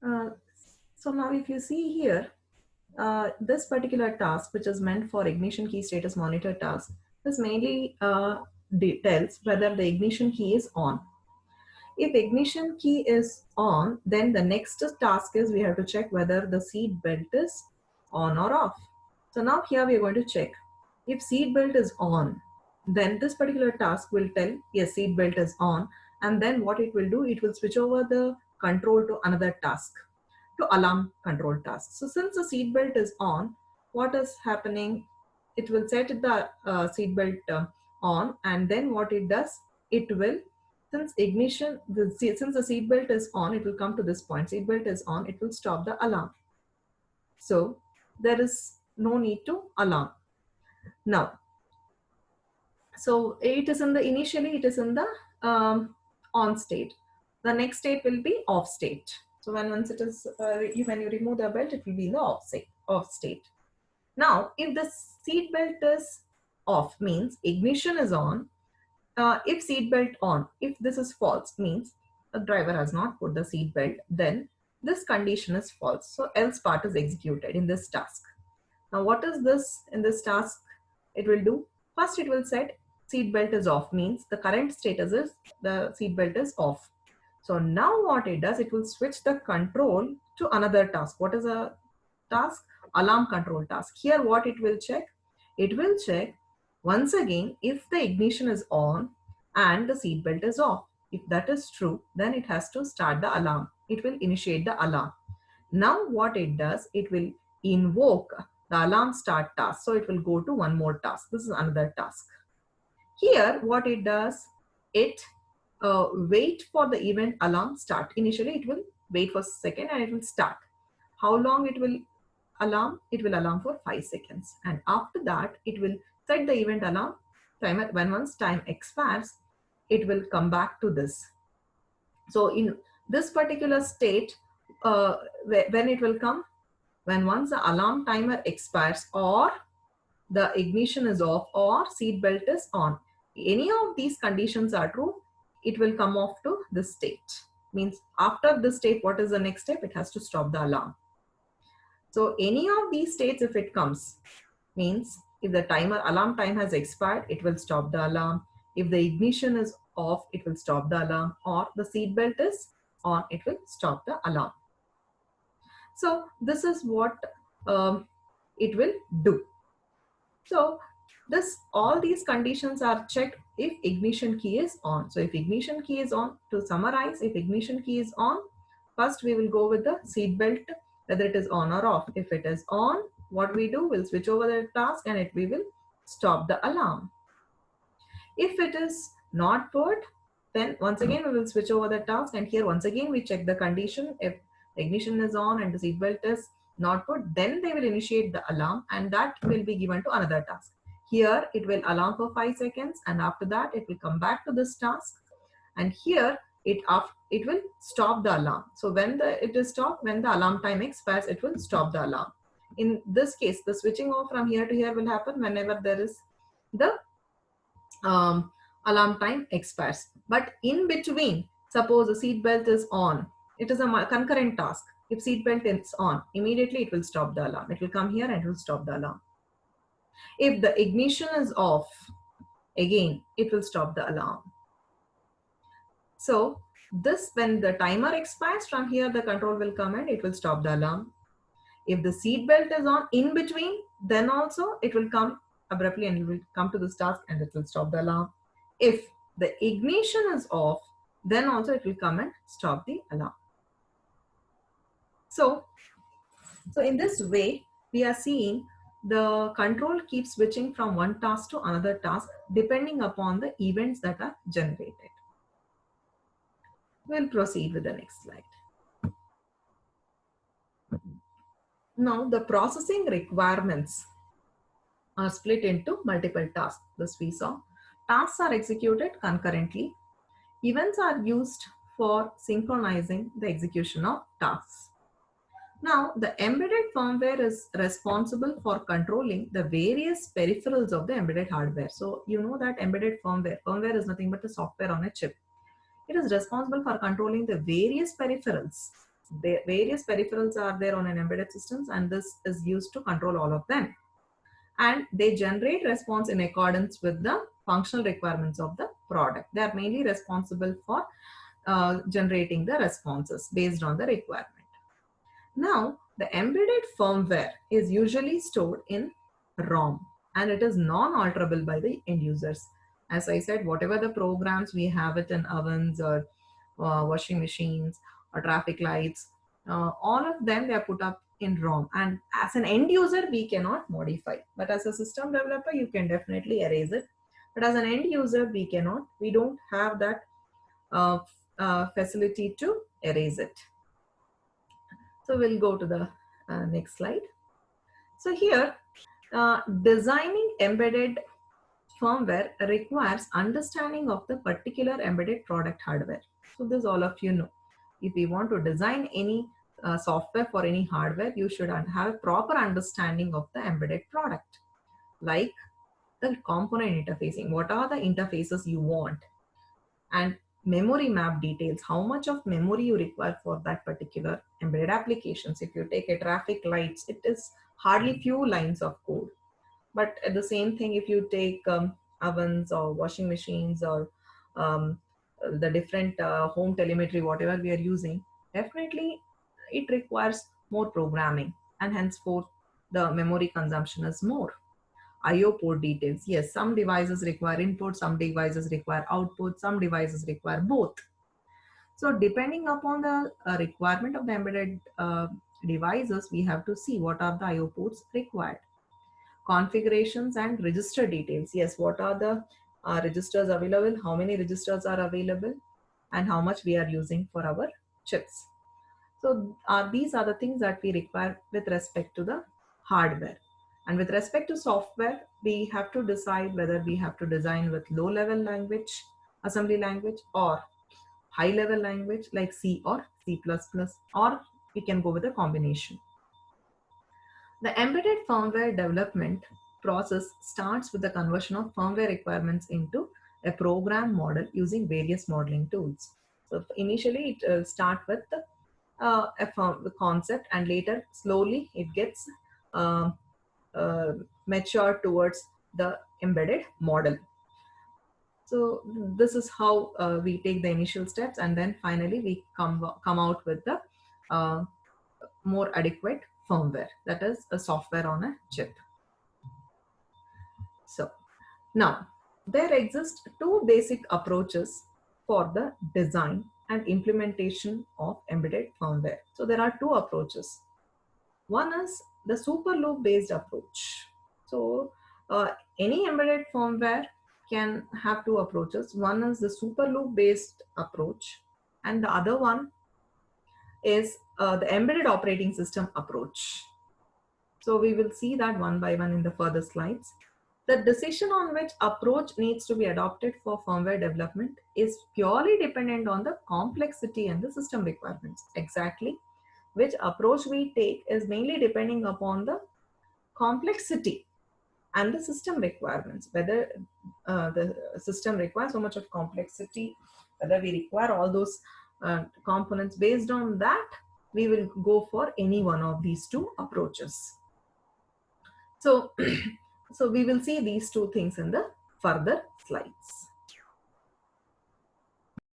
Uh, so now if you see here, this particular task, which is meant for ignition key status monitor task, this mainly tells whether the ignition key is on. If ignition key is on, then the next task is we have to check whether the seat belt is on or off. So now here we are going to check. If seat belt is on, then this particular task will tell, yes, seat belt is on. And then what it will do, it will switch over the control to another task, to alarm control task. So since the seat belt is on, what is happening? It will set the seat belt on, and then what it does, it will, since since the seat belt is on, it will come to this point. Seat belt is on, it will stop the alarm. So there is no need to alarm now. So it is in the, initially it is in the on state. The next state will be off state. So once it is, when you remove the belt, it will be in the off state. Now, if the seat belt is off, means ignition is on. If seat belt on, if this is false, means the driver has not put the seat belt, then this condition is false. So else part is executed in this task. Now, what is this in this task? It will do, first it will set seat belt is off, means the current status is the seat belt is off. So now what it does, it will switch the control to another task. What is a task? Alarm control task. Here what it will check? It will check once again if the ignition is on and the seat belt is off. If that is true, then it has to start the alarm. It will initiate the alarm. Now what it does, it will invoke the alarm start task. So it will go to one more task. This is another task. Here what it does, it wait for the event alarm start. Initially it will wait for a second and it will start. How long it will alarm? It will alarm for 5 seconds, and after that it will set the event alarm timer. When once time expires, it will come back to this. So in this particular state, when it will come, when once the alarm timer expires, or the ignition is off, or seat belt is on. Any of these conditions are true, it will come off to this state. Means after this state, what is the next step? It has to stop the alarm. So any of these states, if it comes, means if the timer alarm time has expired, it will stop the alarm. If the ignition is off, it will stop the alarm, or the seat belt is on, it will stop the alarm. So this is what it will do. So all these conditions are checked if ignition key is on. So if ignition key is on, to summarize, if ignition key is on, first we will go with the seat belt, whether it is on or off. If it is on, what we do, we'll switch over the task and we will stop the alarm. If it is not put, then once again we will switch over the task, and here once again we check the condition. If ignition is on and the seat belt is not put, then they will initiate the alarm, and that will be given to another task. Here it will alarm for 5 seconds, and after that it will come back to this task, and here it will stop the alarm. So when it is stopped, when the alarm time expires, it will stop the alarm. In this case, the switching off from here to here will happen whenever there is the alarm time expires. But in between, suppose the seat belt is on, it is a concurrent task. If seat belt is on, immediately it will stop the alarm. It will come here and it will stop the alarm. If the ignition is off, again it will stop the alarm. So this, when the timer expires, from here the control will come and it will stop the alarm. If the seat belt is on in between, then also it will come abruptly and it will come to this task and it will stop the alarm. If the ignition is off, then also it will come and stop the alarm. So in this way, we are seeing the control keeps switching from one task to another task depending upon the events that are generated. We'll proceed with the next slide. Now the processing requirements are split into multiple tasks. This we saw. Tasks are executed concurrently. Events are used for synchronizing the execution of tasks. Now, the embedded firmware is responsible for controlling the various peripherals of the embedded hardware. So, you know that embedded firmware is nothing but a software on a chip. It is responsible for controlling the various peripherals Various peripherals are there on an embedded systems, and this is used to control all of them. And they generate response in accordance with the functional requirements of the product. They are mainly responsible for generating the responses based on the requirement. Now, the embedded firmware is usually stored in ROM, and it is non-alterable by the end users. As I said, whatever the programs we have it in ovens or washing machines or traffic lights, all of them they are put up in ROM, and as an end user we cannot modify, but as a system developer you can definitely erase it. But as an end user we cannot, we don't have that uh, facility to erase it. So we'll go to the next slide. So here, designing embedded firmware requires understanding of the particular embedded product hardware. So this all of you know. If you want to design any software for any hardware, you should have a proper understanding of the embedded product, like the component interfacing. What are the interfaces you want? And memory map details, how much of memory you require for that particular embedded applications. If you take a traffic lights, it is hardly few lines of code. But at the same thing, if you take ovens or washing machines or um, the different home telemetry, whatever we are using, definitely it requires more programming, and henceforth the memory consumption is more. IO port details. Yes, some devices require input, some devices require output, some devices require both. So depending upon the requirement of the embedded devices, we have to see what are the IO ports required. Configurations and register details. Yes, what are the registers available, how many registers are available, and how much we are using for our chips. So these are the things that we require with respect to the hardware. And with respect to software, we have to decide whether we have to design with low-level language, assembly language, or high-level language like C or C++, or we can go with a combination. The embedded firmware development process starts with the conversion of firmware requirements into a program model using various modeling tools. So initially it will start with the concept, and later slowly it gets uh, matured towards the embedded model. So this is how we take the initial steps, and then finally we come out with the more adequate firmware, that is a software on a chip. So now there exist two basic approaches for the design and implementation of embedded firmware. So there are two approaches. One is the super loop based approach. So any embedded firmware can have two approaches. One is the super loop based approach, and the other one is the embedded operating system approach. So we will see that one by one in the further slides. The decision on which approach needs to be adopted for firmware development is purely dependent on the complexity and the system requirements. Exactly which approach we take is mainly depending upon the complexity and the system requirements, whether the system requires so much of complexity, whether we require all those components. Based on that, we will go for any one of these two approaches. So, so we will see these two things in the further slides.